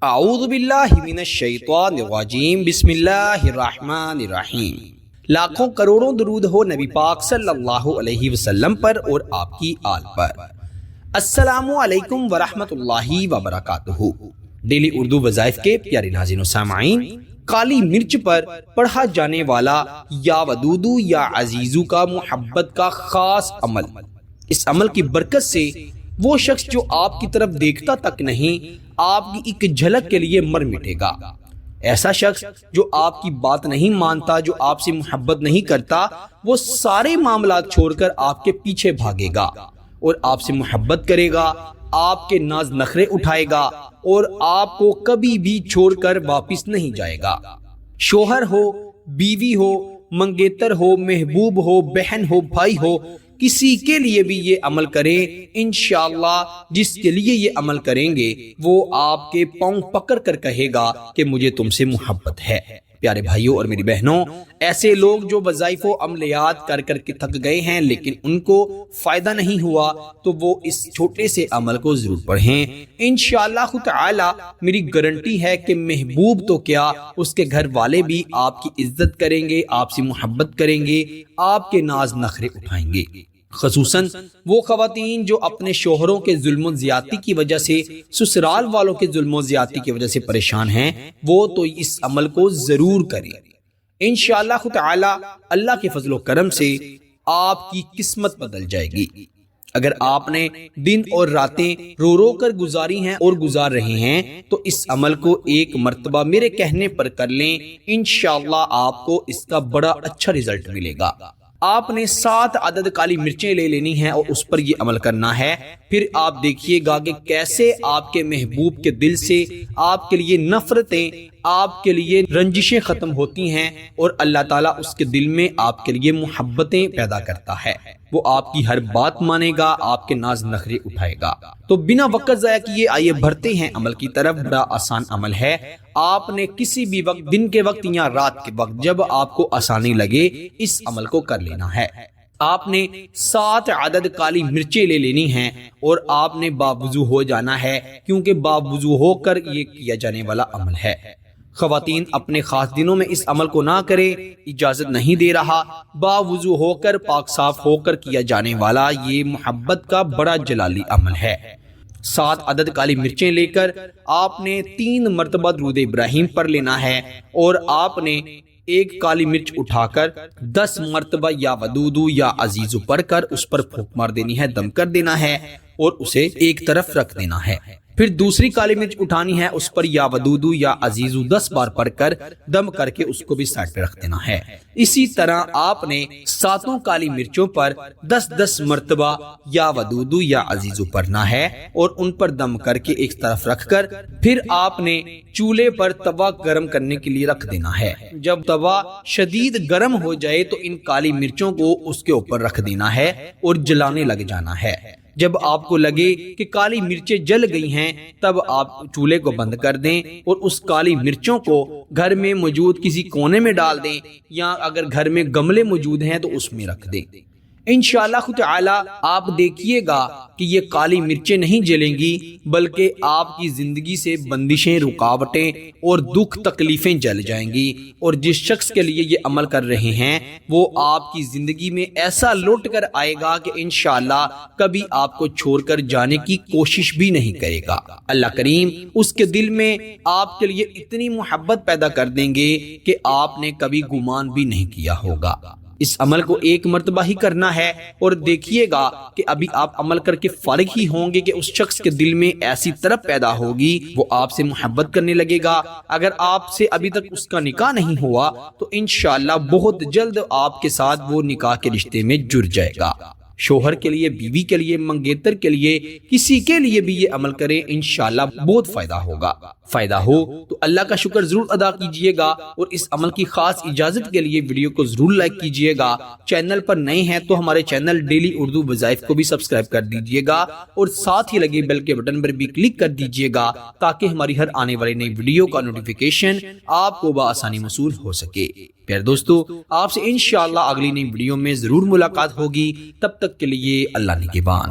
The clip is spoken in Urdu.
اعوذ باللہ من الشیطان الرجیم بسم اللہ الرحمن الرحیم۔ لاکھوں کروڑوں درود ہو نبی پاک صلی اللہ علیہ وسلم پر اور آپ کی آل پر۔ السلام علیکم ورحمۃ اللہ وبرکاتہ۔ ڈیلی اردو وظائف کے پیارے ناظرین و سامعین، کالی مرچ پر پڑھا جانے والا یا ودودو یا عزیزو کا محبت کا خاص عمل، اس عمل کی برکت سے وہ شخص جو آپ کی طرف دیکھتا تک نہیں، آپ کی ایک جھلک کے لیے مر مٹے گا۔ ایسا شخص جو آپ کی بات نہیں مانتا، جو آپ سے محبت نہیں کرتا، وہ سارے معاملات چھوڑ کر آپ کے پیچھے بھاگے گا اور آپ سے محبت کرے گا، آپ کے ناز نخرے اٹھائے گا اور آپ کو کبھی بھی چھوڑ کر واپس نہیں جائے گا۔ شوہر ہو، بیوی ہو، منگیتر ہو، محبوب ہو، بہن ہو، بھائی ہو، کسی کے لیے بھی یہ عمل کریں، انشاءاللہ جس کے لیے یہ عمل کریں گے وہ آپ کے پاؤں پکڑ کر کہے گا کہ مجھے تم سے محبت ہے۔ پیارے بھائیوں اور میری بہنوں، ایسے لوگ جو وظائف و عملیات کر کر کے تھک گئے ہیں لیکن ان کو فائدہ نہیں ہوا، تو وہ اس چھوٹے سے عمل کو ضرور پڑھیں۔ انشاءاللہ تعالی میری گارنٹی ہے کہ محبوب تو کیا، اس کے گھر والے بھی آپ کی عزت کریں گے، آپ سے محبت کریں گے، آپ کے ناز نخرے اٹھائیں گے۔ خصوصاً وہ خواتین جو اپنے شوہروں کے ظلم و زیادتی کی وجہ سے، سسرال والوں کے ظلم و زیادتی کی وجہ سے پریشان ہیں، وہ تو اس عمل کو ضرور کریں۔ انشاءاللہ تعالی اللہ کے فضل و کرم سے آپ کی قسمت بدل جائے گی۔ اگر آپ نے دن اور راتیں رو رو کر گزاری ہیں اور گزار رہے ہیں تو اس عمل کو ایک مرتبہ میرے کہنے پر کر لیں، انشاءاللہ آپ کو اس کا بڑا اچھا رزلٹ ملے گا۔ آپ نے 7 عدد کالی مرچیں لے لینی ہیں اور اس پر یہ عمل کرنا ہے۔ پھر آپ دیکھیے گا کہ کیسے آپ کے محبوب کے دل سے آپ کے لیے نفرتیں، آپ کے لیے رنجشیں ختم ہوتی ہیں اور اللہ تعالیٰ اس کے دل میں آپ کے لیے محبتیں پیدا کرتا ہے۔ وہ آپ کی ہر بات مانے گا، آپ کے ناز نخرے اٹھائے گا۔ تو بنا وقت ضائع کیے آئیے بڑھتے ہیں عمل کی طرف۔ بڑا آسان عمل ہے۔ آپ نے کسی بھی وقت، دن کے وقت یا رات کے وقت، جب آپ کو آسانی لگے اس عمل کو کر لینا ہے۔ آپ نے 7 عدد کالی مرچیں لے لینی ہیں اور آپ نے باوضو ہو جانا ہے، کیونکہ باوضو ہو کر یہ کیا جانے والا عمل ہے۔ خواتین اپنے خاص دنوں میں اس عمل کو نہ کریں، اجازت نہیں دے رہا۔ باوضو ہو کر، پاک صاف ہو کر کیا جانے والا یہ محبت کا بڑا جلالی عمل ہے۔ 7 عدد کالی مرچیں لے کر آپ نے 3 مرتبہ درود ابراہیم پڑھ لینا ہے اور آپ نے ایک کالی مرچ اٹھا کر 10 مرتبہ یا ودودو یا عزیزو پڑھ کر اس پر پھونک مار دینی ہے، دم کر دینا ہے اور اسے ایک طرف رکھ دینا ہے۔ پھر دوسری کالی مرچ اٹھانی ہے، اس پر یا ودودو یا عزیزو 10 بار پڑھ کر دم کر کے اس کو بھی سائڈ پہ رکھ دینا ہے۔ اسی طرح آپ نے 7 کالی مرچوں پر 10 مرتبہ یا ودودو یا عزیزو پڑھنا ہے اور ان پر دم کر کے ایک طرف رکھ کر پھر آپ نے چولہے پر توا گرم کرنے کے لیے رکھ دینا ہے۔ جب توا شدید گرم ہو جائے تو ان کالی مرچوں کو اس کے اوپر رکھ دینا ہے اور جلانے لگ جانا ہے۔ جب آپ کو لگے کہ کالی مرچیں جل گئی ہیں تب آپ چولہے کو بند کر دیں اور اس کالی مرچوں کو گھر میں موجود کسی کونے میں ڈال دیں، یا اگر گھر میں گملے موجود ہیں تو اس میں رکھ دیں۔ انشاءاللہ تعالی آپ دیکھیے گا کہ یہ کالی مرچیں نہیں جلیں گی، بلکہ آپ کی زندگی سے بندشیں، رکاوٹیں اور دکھ تکلیفیں جل جائیں گی، اور جس شخص کے لیے یہ عمل کر رہے ہیں وہ آپ کی زندگی میں ایسا لوٹ کر آئے گا کہ انشاءاللہ کبھی آپ کو چھوڑ کر جانے کی کوشش بھی نہیں کرے گا۔ اللہ کریم اس کے دل میں آپ کے لیے اتنی محبت پیدا کر دیں گے کہ آپ نے کبھی گمان بھی نہیں کیا ہوگا۔ اس عمل کو ایک مرتبہ ہی کرنا ہے اور دیکھیے گا کہ ابھی آپ عمل کر کے فارغ ہی ہوں گے کہ اس شخص کے دل میں ایسی طرف پیدا ہوگی، وہ آپ سے محبت کرنے لگے گا۔ اگر آپ سے ابھی تک اس کا نکاح نہیں ہوا تو انشاءاللہ بہت جلد آپ کے ساتھ وہ نکاح کے رشتے میں جڑ جائے گا۔ شوہر کے لیے، بیوی کے لیے، منگیتر کے لیے، کسی کے لیے بھی یہ عمل کریں، انشاءاللہ بہت فائدہ ہوگا۔ فائدہ ہو تو اللہ کا شکر ضرور ادا کیجئے گا اور اس عمل کی خاص اجازت کے لیے ویڈیو کو ضرور لائک کیجئے گا۔ چینل پر نئے ہیں تو ہمارے چینل ڈیلی اردو وظائف کو بھی سبسکرائب کر دیجئے گا اور ساتھ ہی لگے بیل کے بٹن پر بھی کلک کر دیجئے گا تاکہ ہماری ہر آنے والی نئی ویڈیو کا نوٹیفیکیشن آپ کو بآسانی موصول ہو سکے۔ پیارے دوستو، آپ سے انشاءاللہ اگلی نئی ویڈیو میں ضرور ملاقات ہوگی۔ تب تک کے لیے اللہ نگہبان۔